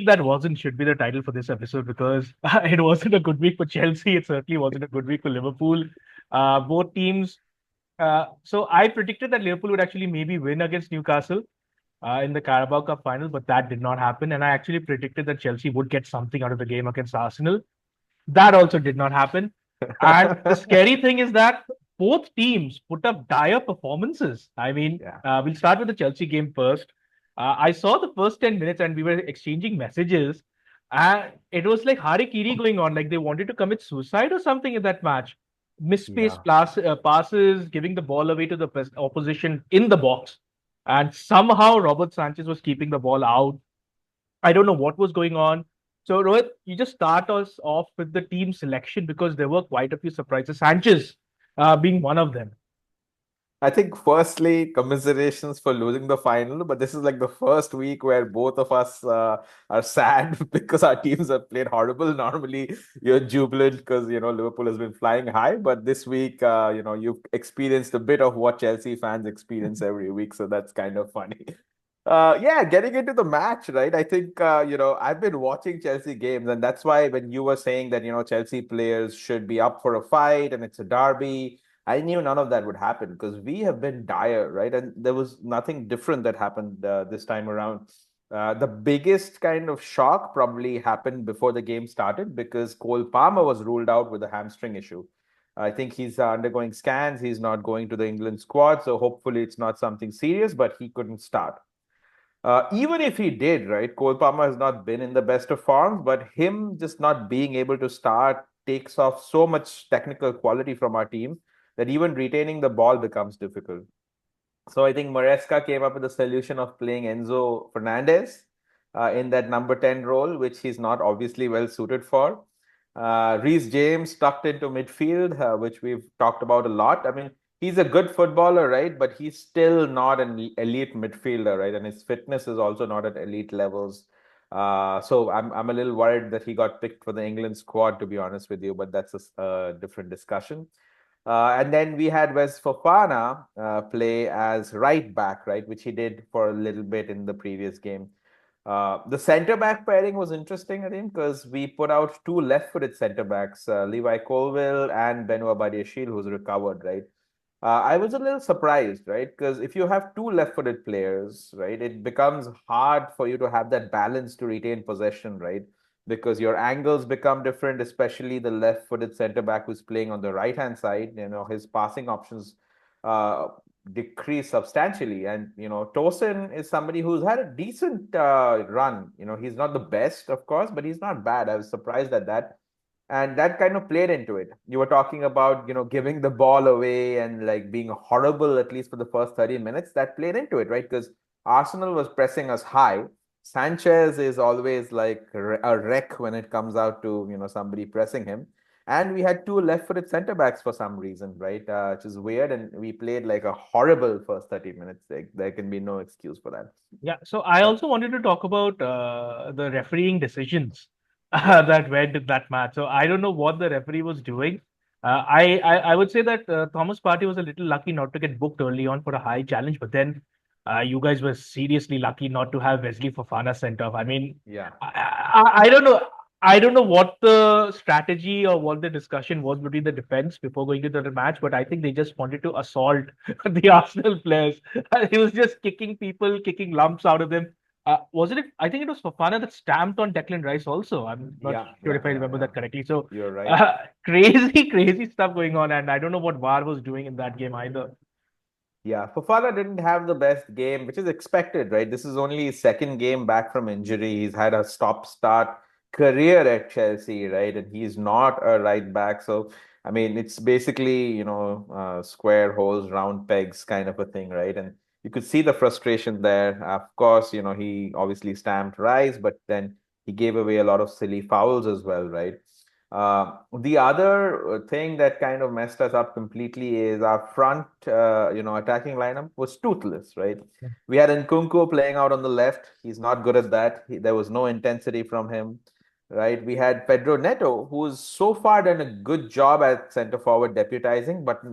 that wasn't should be the title for this episode because it wasn't a good week for Chelsea. It certainly wasn't a good week for Liverpool. Both teams. So I predicted that Liverpool would actually maybe win against Newcastle in the Carabao Cup final, but that did not happen. And I actually predicted that Chelsea would get something out of the game against Arsenal. That also did not happen. And the scary thing is that both teams put up dire performances. I mean, Yeah. we'll start with the Chelsea game first. I saw the first 10 minutes and we were exchanging messages. And it was like harikiri going on, like they wanted to commit suicide or something in that match. Yeah. Misspaced passes, giving the ball away to the opposition in the box. And somehow Robert Sanchez was keeping the ball out. I don't know what was going on. So, Rohit, you just start us off with the team selection because there were quite a few surprises. Sanchez being one of them. I think firstly, commiserations for losing the final, but this is like the first week where both of us are sad because our teams have played horrible. Normally, you're jubilant because Liverpool has been flying high, but this week, you've experienced a bit of what Chelsea fans experience every week, so that's kind of funny. Yeah, getting into the match, right? I think I've been watching Chelsea games, and that's why when you were saying that Chelsea players should be up for a fight and it's a derby. I knew none of that would happen because we have been dire, right? And there was nothing different that happened this time around. The biggest kind of shock probably happened before the game started because Cole Palmer was ruled out with a hamstring issue. I think he's undergoing scans. He's not going to the England squad, so hopefully it's not something serious, but he couldn't start. Even if he did, right, Cole Palmer has not been in the best of forms, but him just not being able to start takes off so much technical quality from our team that even retaining the ball becomes difficult. So I think Maresca came up with the solution of playing Enzo Fernandez in that number 10 role, which he's not obviously well suited for. Reece James tucked into midfield, which we've talked about a lot. I mean, he's a good footballer, right? But he's still not an elite midfielder, right? And his fitness is also not at elite levels. So I'm a little worried that he got picked for the England squad, to be honest with you, but that's a different discussion. And then we had Wes Fofana play as right back, right, which he did for a little bit in the previous game. The center back pairing was interesting, I think, because we put out two left-footed center backs, Levi Colville and Benoit Badiashile, who's recovered, right? I was a little surprised, right? Because if you have two left-footed players, right, it becomes hard for you to have that balance to retain possession, right? Because your angles become different, especially the left-footed center back who's playing on the right-hand side. His passing options uh, decrease substantially. And Tosin is somebody who's had a decent run. He's not the best, of course, but he's not bad. I was surprised at that, and that kind of played into it. You were talking about giving the ball away and like being horrible at least for the first 30 minutes. That played into it, right? Because Arsenal was pressing us high. Sanchez is always like a wreck when it comes out to somebody pressing him. And we had two left-footed center backs for some reason, right? Which is weird. And we played like a horrible first 30 minutes. There can be no excuse for that. Yeah. So I Uh, also wanted to talk about the refereeing decisions yeah. that went in that match. So I don't know what the referee was doing. I would say that Thomas Partey was a little lucky not to get booked early on for a high challenge, but then you guys were seriously lucky not to have Wesley Fofana sent off. I mean, Yeah. I don't know. I don't know what the strategy or what the discussion was between the defense before going to the match, but I think they just wanted to assault the Arsenal players. He was just kicking people, kicking lumps out of them. Was it? I think it was Fofana that stamped on Declan Rice also. I'm not Yeah. sure Yeah. if I Yeah. remember Yeah. that correctly. So You're right. uh, crazy, crazy stuff going on, and I don't know what VAR was doing in that game either. Yeah, Fofana didn't have the best game, which is expected, right? This is only his second game back from injury. He's had a stop-start career at Chelsea, right? And he's not a right back. So, I mean, it's basically, square holes, round pegs kind of a thing, right? And you could see the frustration there. Of course, he obviously stamped Rice, but then he gave away a lot of silly fouls as well, right? The other thing that kind of messed us up completely is our front, attacking lineup was toothless, right? We had Nkunku playing out on the left. He's not good at that. There was no intensity from him, right? We had Pedro Neto, who's so far done a good job at center forward deputizing, but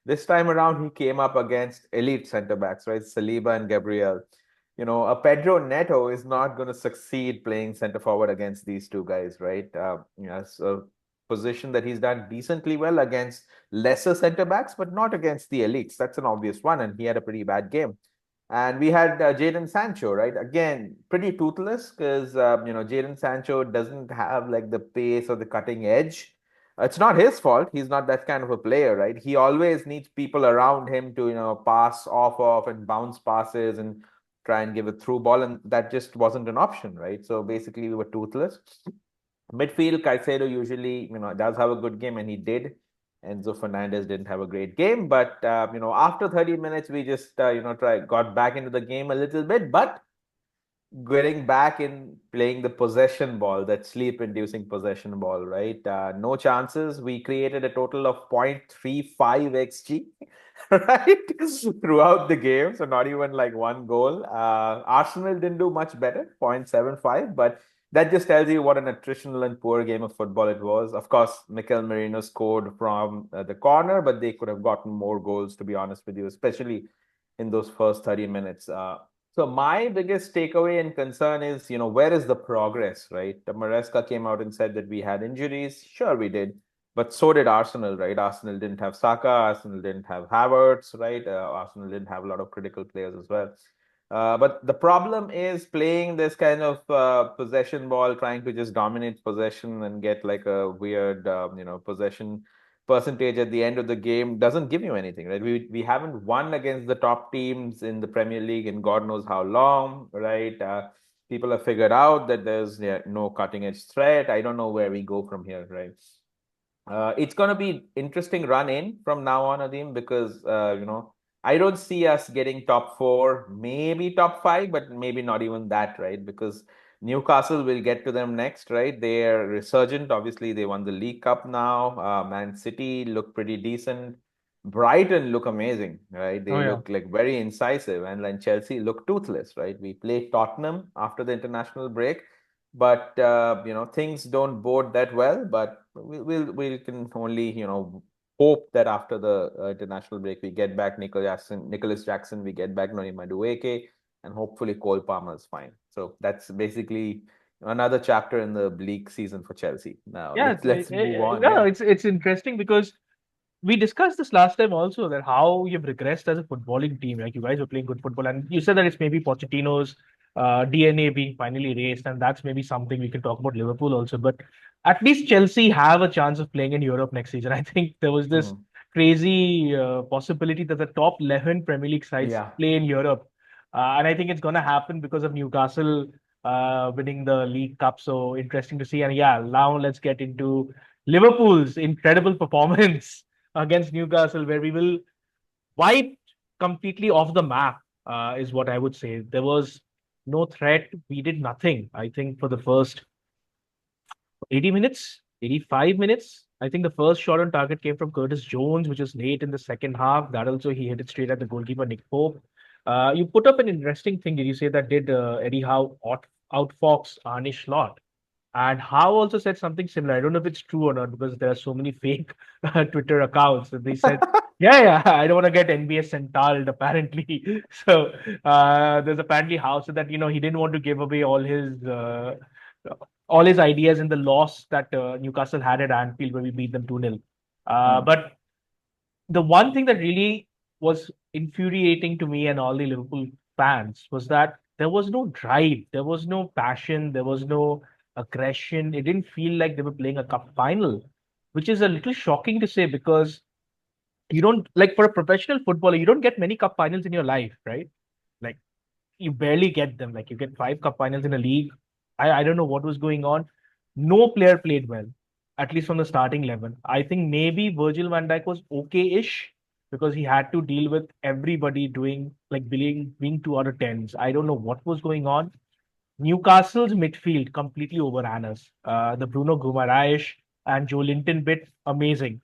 this time around he came up against elite center backs, right? Saliba and Gabriel. a Pedro Neto is not going to succeed playing center forward against these two guys, right? It's a position that he's done decently well against lesser center backs, but not against the elites. That's an obvious one, and he had a pretty bad game. And we had Jadon Sancho, right? Again, pretty toothless because Jadon Sancho doesn't have like the pace or the cutting edge. It's not his fault. He's not that kind of a player, right? He always needs people around him to pass off and bounce passes and try and give a through ball, and that just wasn't an option, right? So basically, we were toothless. Midfield, Caicedo usually does have a good game, and he did. Enzo Fernandez didn't have a great game, but after 30 minutes, we just got back into the game a little bit, but getting back in playing the possession ball, that sleep-inducing possession ball, right? No chances. We created a total of 0.35 xg, right, throughout the game. So not even like one goal. Arsenal didn't do much better, 0.75, but that just tells you what an attritional and poor game of football it was. Of course, Mikel Merino scored from the corner, but they could have gotten more goals, to be honest with you, especially in those first 30 minutes. So my biggest takeaway and concern is, where is the progress, right? The Maresca came out and said that we had injuries. Sure, we did. But so did Arsenal, right? Arsenal didn't have Saka. Arsenal didn't have Havertz, right? Arsenal didn't have a lot of critical players as well. But the problem is playing this kind of possession ball, trying to just dominate possession and get like a weird, possession percentage at the end of the game doesn't give you anything, right? We haven't won against the top teams in the Premier League in God knows how long, right? People have figured out that there's no cutting edge threat. I don't know where we go from here, right? It's going to be interesting run in from now on, Adim, because I don't see us getting top four, maybe top five, but maybe not even that, right? Because Newcastle will get to them next, right? They're resurgent. Obviously, they won the League Cup now. Man City look pretty decent. Brighton look amazing, right? Oh They yeah. look like very incisive, and then Chelsea look toothless, right? We play Tottenham after the international break, but things don't bode that well. But we can only hope that after the international break we get back Nicholas Jackson, we get back Noni Madueke, and hopefully Cole Palmer is fine. So that's basically another chapter in the bleak season for Chelsea. Now Yeah, let's move on. no, Yeah. it's interesting because we discussed this last time also, that how you've regressed as a footballing team. Like, you guys were playing good football, and you said that it's maybe Pochettino's DNA being finally raised, and that's maybe something we can talk about Liverpool also. But at least Chelsea have a chance of playing in Europe next season. I think there was this Mhm. crazy possibility that the top 11 Premier League sides Yeah. play in Europe, and I think it's going to happen because of Newcastle winning the League Cup. So interesting to see. And yeah, now let's get into Liverpool's incredible performance against Newcastle, where we will wipe completely off the map, is what I would say. There was no threat. We did nothing, I think, for the first 80 minutes, 85 minutes. I think the first shot on target came from Curtis Jones, which was late in the second half. That also, he hit it straight at the goalkeeper, Nick Pope. You put up an interesting thing. Did you say that did Eddie Howe outfox Arne Slot? And Howe also said something similar. I don't know if it's true or not because there are so many fake Twitter accounts that they said, yeah, yeah, I don't want to get NBA sentalled, apparently. So there's apparently Howe said that, he didn't want to give away all his ideas in the loss that Newcastle had at Anfield when we beat them 2-0. Hmm. But the one thing that really was infuriating to me and all the Liverpool fans was that there was no drive, there was no passion, there was no aggression. It didn't feel like they were playing a cup final, which is a little shocking to say because you don't, like, for a professional footballer, you don't get many cup finals in your life, right? Like, you barely get them. Like, you get 5 cup finals in a league. I don't know what was going on. No player played well, at least from the starting 11. I think maybe Virgil van Dijk was okay-ish because he had to deal with everybody doing, like, being 2 out of 10s. I don't know what was going on. Newcastle's midfield completely overran us. The Bruno Guimaraes and Joe Linton bit, amazing.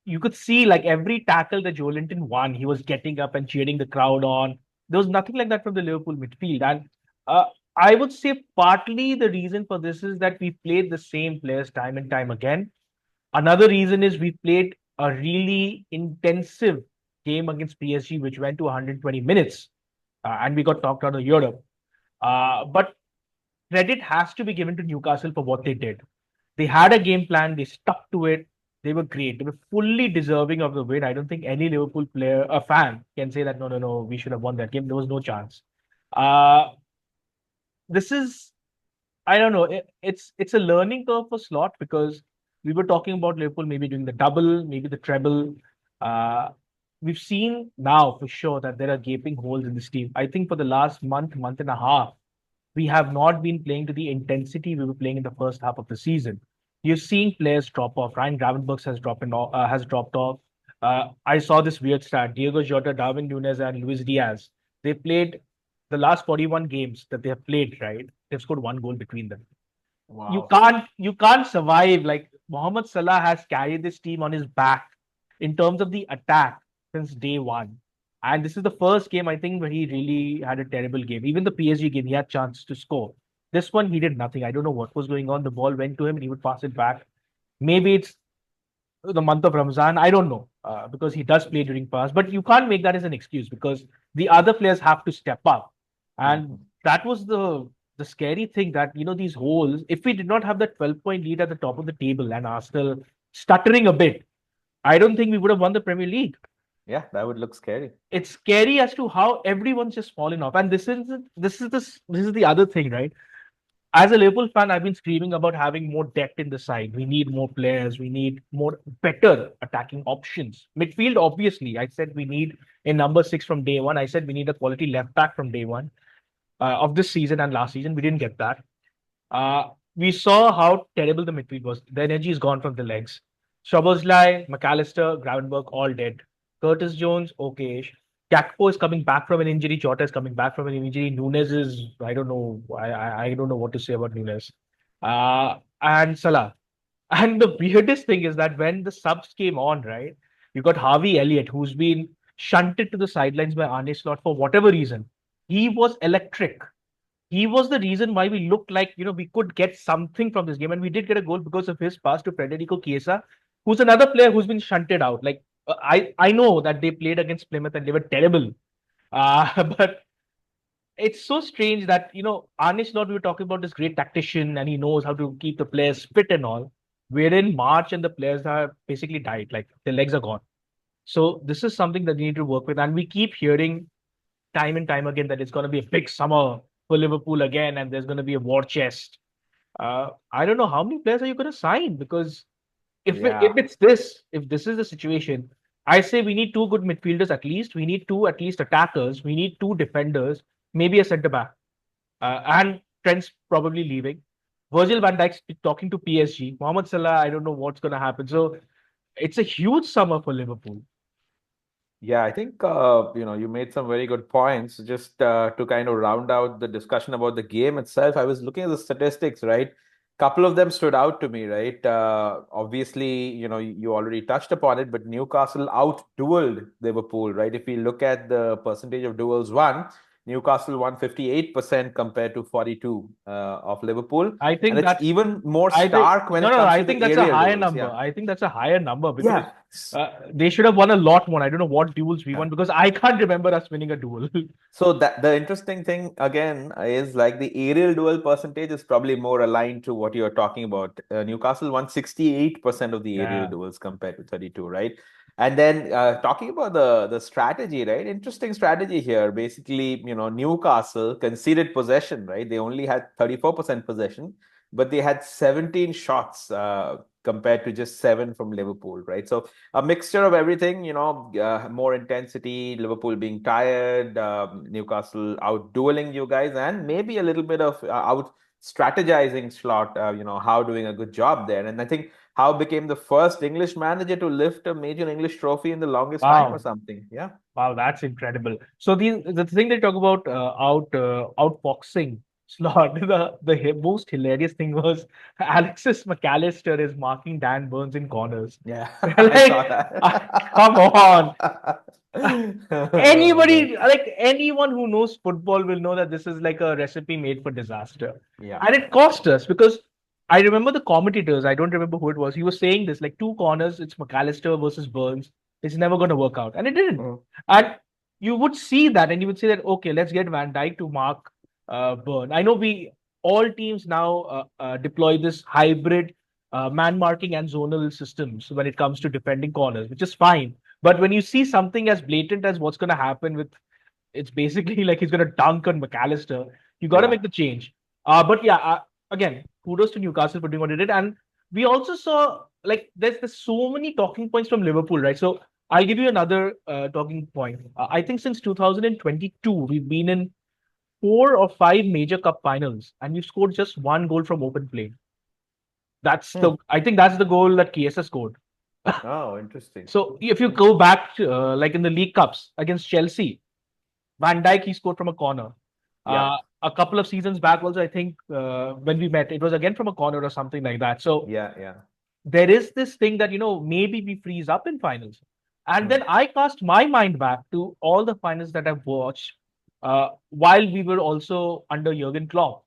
You could see, like, every tackle that Joe Linton won, he was getting up and cheering the crowd on. There was nothing like that from the Liverpool midfield. And uh, I would say partly the reason for this is that we played the same players time and time again. Another reason is we played a really intensive game against PSG, which went to 120 minutes, and we got knocked out of Europe. But credit has to be given to Newcastle for what they did. They had a game plan, they stuck to it. They were great. They were fully deserving of the win. I don't think any Liverpool player, a fan, can say that no, no, no, we should have won that game. There was no chance. Uh, this is, I don't know. It's a learning curve for Slot because we were talking about Liverpool maybe doing the double, maybe the treble. Uh, we've seen now for sure that there are gaping holes in this team. I think for the last month and a half, we have not been playing to the intensity we were playing in the first half of the season. You're seeing players drop off. Ryan Gravenberch has dropped off. I saw this weird stat: Diego Jota, Darwin Núñez, and Luis Diaz. They played the last 41 games that they have played. Right, they've scored one goal between them. Wow. You can't survive. Like Mohamed Salah has carried this team on his back in terms of the attack since day one. And this is the first game I think where he really had a terrible game. Even the PSG game, he had chance to score. This one he did nothing. I don't know what was going on. The ball went to him and he would pass it back. Maybe it's the month of Ramzan. I don't know because he does play during pass, but you can't make that as an excuse because the other players have to step up, and Mhm. that was the scary thing that these holes. If we did not have that 12-point lead at the top of the table and Arsenal stuttering a bit, I don't think we would have won the Premier League. Yeah, that would look scary. It's scary as to how everyone's just fallen off, and this is the other thing, right? As a Liverpool fan, I've been screaming about having more depth in the side. We need more players. We need more better attacking options. Midfield, obviously, I said we need a number six from day one. I said we need a quality left back from day one of this season and last season. We didn't get that. We saw how terrible the midfield was. The energy is gone from the legs. Szoboszlai, McAllister, Gravenberch, all dead. Curtis Jones, okay. Gakpo is coming back from an injury. Jota is coming back from an injury. Nunes is, I don't know. I don't know what to say about Nunes. And Salah. And the weirdest thing is that when the subs came on, right, you got Harvey Elliott, who's been shunted to the sidelines by Arne Slot for whatever reason. He was electric. He was the reason why we looked like we could get something from this game, and we did get a goal because of his pass to Federico Chiesa, who's another player who's been shunted out. Like I know that they played against Plymouth and they were terrible, but it's so strange that Arne Slot, we were talking about this great tactician and he knows how to keep the players fit and all. We're in March and the players are basically died, like their legs are gone. So this is something that we need to work with, and we keep hearing time and time again that it's going to be a big summer for Liverpool again, and there's going to be a war chest. I don't know how many players are you going to sign because Yeah. if this is the situation, I say we need two good midfielders at least. We need two at least attackers. We need two defenders, maybe a centre back, and Trent's probably leaving. Virgil van Dijk's talking to PSG. Mohamed Salah, I don't know what's going to happen. So it's a huge summer for Liverpool. Yeah, I think you made some very good points. Just to kind of round out the discussion about the game itself, I was looking at the statistics, right? Couple of them stood out to me, right? Obviously, you already touched upon it, but Newcastle out-dueled Liverpool, right? If we look at the percentage of duels won, Newcastle won 58% compared to 42 of Liverpool, I and think it's that's even more I think stark when no, it no, no. comes I to think the that's a aerial higher duels. number. Yeah, I think that's a higher number because yeah. they should have won a lot more. I don't know what duels we Yeah. won because I can't remember us winning a duel. So that the interesting thing again is like the aerial duel percentage is probably more aligned to what you're talking about. Newcastle won 68% of the aerial Yeah. duels compared to 32, right? And then talking about the strategy, right? Interesting strategy here. Basically, Newcastle conceded possession, right? They only had 34% possession, but they had 17 shots compared to just seven from Liverpool, right? So a mixture of everything, more intensity, Liverpool being tired, Newcastle out dueling you guys, and maybe a little bit of out strategizing Slot, how doing a good job there. And I think how became the first English manager to lift a major English trophy in the longest time or Wow. something. Yeah. Wow, that's incredible. So the thing they talk about outfoxing Slot, most hilarious thing was Alexis MacAllister is marking Dan Burns in corners. Yeah, I Like, saw come on. that. Oh, God. Anybody, like anyone who knows football will know that this is like a recipe made for disaster. Yeah. And it cost us because I remember the commentators, I don't remember who it was. He was saying this like two corners, it's McAllister versus Burns. It's never going to work out. And it didn't. Mm. And you would see that and you would say that, okay, let's get Van Dijk to mark burn. I know all teams now deploy this hybrid man marking and zonal systems when it comes to defending corners, which is fine. But when you see something as blatant as what's going to happen with, it's basically like he's going to dunk on MacAllister, you got to Yeah. make the change. But yeah, again, kudos to Newcastle for doing what they did. And we also saw, like, there's so many talking points from Liverpool, right? So I'll give you another talking point. I think since 2022, we've been in 4 or 5 major cup finals, and we've scored just one goal from open play. Hmm. I think that's the goal that Chiesa scored. Oh, interesting. So if you go back to, like in the League Cups against Chelsea, Van Dijk, he scored from a corner. Yeah. A couple of seasons back, also, I think when we met, it was again from a corner or something like that. So Yeah. Yeah. there is this thing that, maybe we freeze up in finals. And Hmm. then I cast my mind back to all the finals that I've watched while we were also under Jurgen Klopp.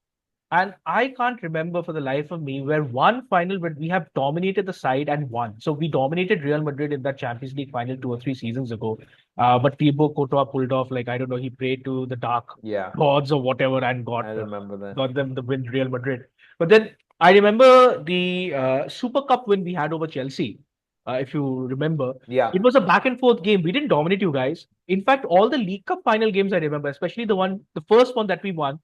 And I can't remember for the life of me where one final where we have dominated the side and won. So we dominated Real Madrid in that Champions League final 2 or 3 seasons ago. But Thibaut Courtois pulled off, like, I don't know, he prayed to the dark Yeah. gods or whatever and I remember that. got them the win, Real Madrid. But then I remember the Super Cup win we had over Chelsea. If you remember, Yeah. it was a back and forth game. We didn't dominate you guys. In fact, all the League Cup final games I remember, especially the first one that we won,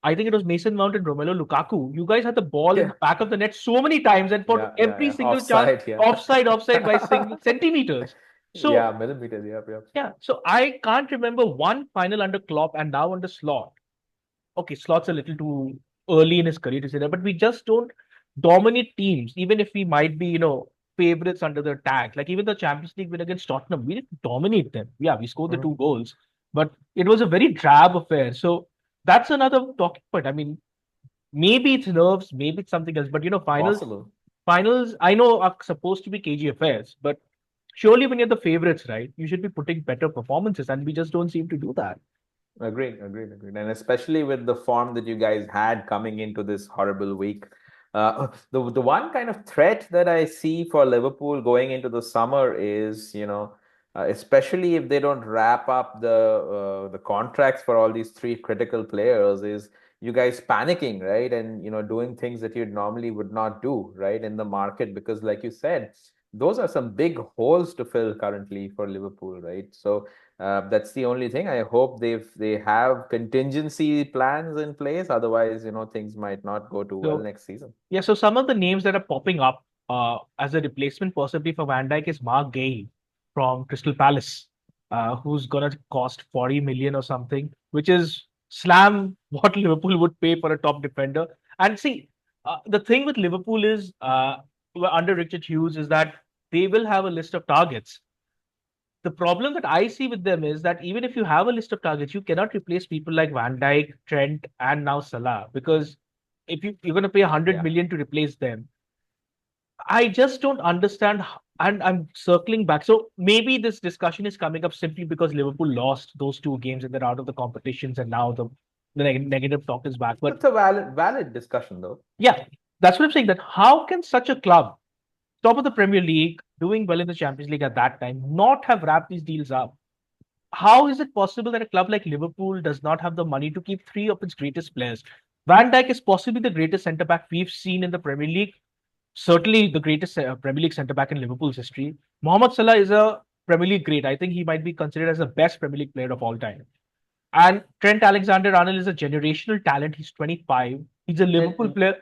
I think it was Mason Mount and Romelu Lukaku. You guys had the ball in Yeah. the back of the net so many times, and for Yeah. Yeah. every Yeah. single chance, Offside. Yeah. offside by single centimeters. So Yeah. Millimeters. Yep. Yep. yeah, so I can't remember one final under Klopp and now under Slot. Okay, Slot's a little too early in his career to say that, but we just don't dominate teams, even if we might be, favorites under the tag. Like even the Champions League win against Tottenham, we didn't dominate them. Yeah, we scored the Mhm. 2 goals, but it was a very drab affair. So that's another talking point. I mean, maybe it's nerves, maybe it's something else, but Possible. finals, I know are supposed to be KG affairs, but surely when you're the favorites, right, you should be putting better performances, and we just don't seem to do that. Agreed, agreed, agreed. And especially with the form that you guys had coming into this horrible week. The one kind of threat that I see for Liverpool going into the summer is, especially if they don't wrap up the contracts for all these three critical players, is you guys panicking, right? And doing things that you normally would not do, right, in the market, because like you said, those are some big holes to fill currently for Liverpool, right? So that's the only thing. I hope they have contingency plans in place. Otherwise, things might not go too well So next season. yeah, so some of the names that are popping up as a replacement possibly for Van Dijk is Mark Gay from Crystal Palace, who's gonna cost 40 million or something, which is slam what Liverpool would pay for a top defender. And see, the thing with Liverpool is under Richard Hughes is that they will have a list of targets. The problem that I see with them is that even if you have a list of targets, you cannot replace people like Van Dijk, Trent, and now Salah, because if you're going to pay 100 Yeah. million to replace them, I just don't understand. And I'm circling back. So maybe this discussion is coming up simply because Liverpool lost those 2 games and they're out of the competitions, and now the negative talk is back. But It's a valid discussion though. yeah, that's what I'm saying. That how can such a club, top of the Premier League, doing well in the Champions League at that time, not have wrapped these deals up? How is it possible that a club like Liverpool does not have the money to keep 3 of its greatest players? Van Dijk is possibly the greatest centre back we've seen in the Premier League, certainly the greatest Premier League centre back in Liverpool's history. Mohamed Salah is a Premier League great. I think he might be considered as the best Premier League player of all time. And Trent Alexander-Arnold is a generational talent. He's 25. He's a Liverpool And player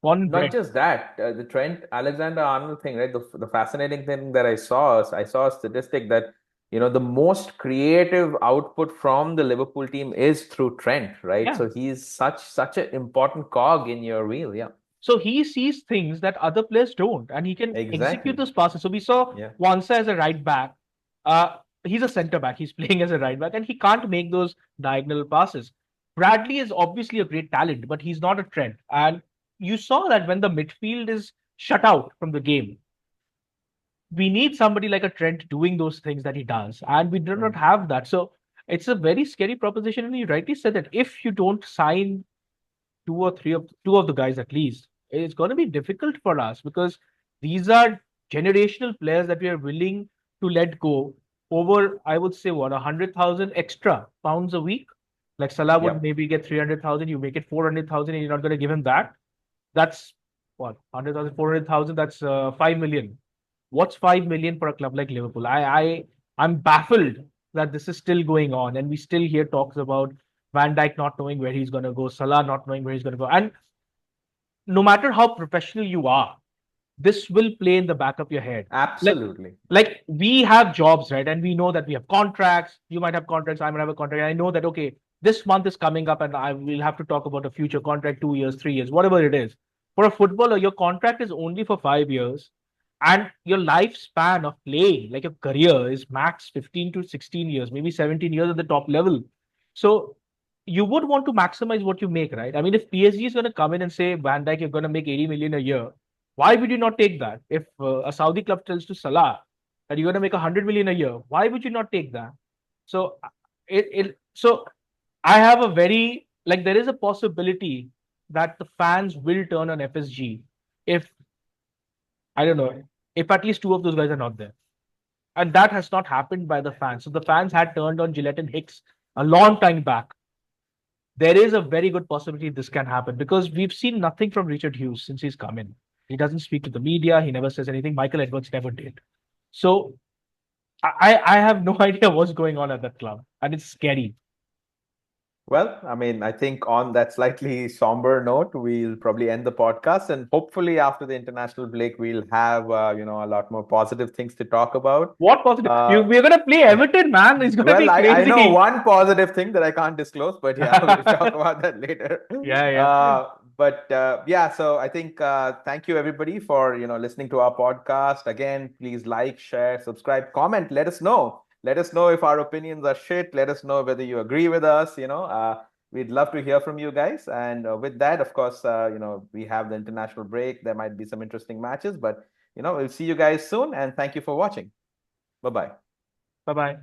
born and not bred. just that, the Trent Alexander-Arnold thing, right? The fascinating thing that I saw a statistic that the most creative output from the Liverpool team is through Trent, right? Yeah. So he's such an important cog in your wheel. Yeah, So he sees things that other players don't, and he can execute exactly. those passes. So we saw Yeah. Wansa as a right back. He's a centre back. He's playing as a right back, and he can't make those diagonal passes. Bradley is obviously a great talent, but he's not a Trent. And you saw that when the midfield is shut out from the game, we need somebody like a Trent doing those things that he does, and we do not Mm. have that. So it's a very scary proposition. And you rightly said that if you don't sign two of the guys at least, it's going to be difficult for us because these are generational players that we are willing to let go over, I would say, what, 100,000 extra pounds a week. Like Salah would Yep. maybe get 300,000, you make it 400,000, and you're not going to give him that. That's what, 100,000, 400,000. That's 5 million. What's 5 million for a club like Liverpool? I'm baffled that this is still going on, and we still hear talks about Van Dijk not knowing where he's going to go, Salah not knowing where he's going to go. And no matter how professional you are, this will play in the back of your head. Like, Absolutely. like we have jobs, right? And we know that we have contracts. You might have contracts. I might have a contract. And I know that, okay, this month is coming up and I will have to talk about a future contract, 2 years, 3 years, whatever it is. For a footballer, your contract is only for 5 years. And your lifespan of playing, like your career, is max 15 to 16 years, maybe 17 years at the top level. So you would want to maximize what you make, right? I mean, if PSG is going to come in and say, Van Dijk, you're going to make 80 million a year, why would you not take that? If a Saudi club tells to Salah that you're going to make 100 million a year, why would you not take that? So so I have a very, like, there is a possibility that the fans will turn on FSG if, I don't know, if at least two of those guys are not there. And that has not happened by the fans. So the fans had turned on Gillette and Hicks a long time back. There is a very good possibility this can happen because we've seen nothing from Richard Hughes since he's come in. He doesn't speak to the media. He never says anything. Michael Edwards never did. So I have no idea what's going on at that club, and it's scary. Well, I mean, I think on that slightly somber note, we'll probably end the podcast, and hopefully after the international break, we'll have a lot more positive things to talk about. What positive? Uh, We're gonna play Everton, man. It's gonna well, be I know crazy. one positive thing that I can't disclose, but yeah, we'll talk about that later. Yeah, yeah. Yeah, so I think thank you everybody for listening to our podcast. Again, please like, share, subscribe, comment. Let us know. Let us know if our opinions are shit. Let us know whether you agree with us. We'd love to hear from you guys. And with that, of course, we have the international break. There might be some interesting matches, but we'll see you guys soon. And thank you for watching. Bye bye. Bye bye.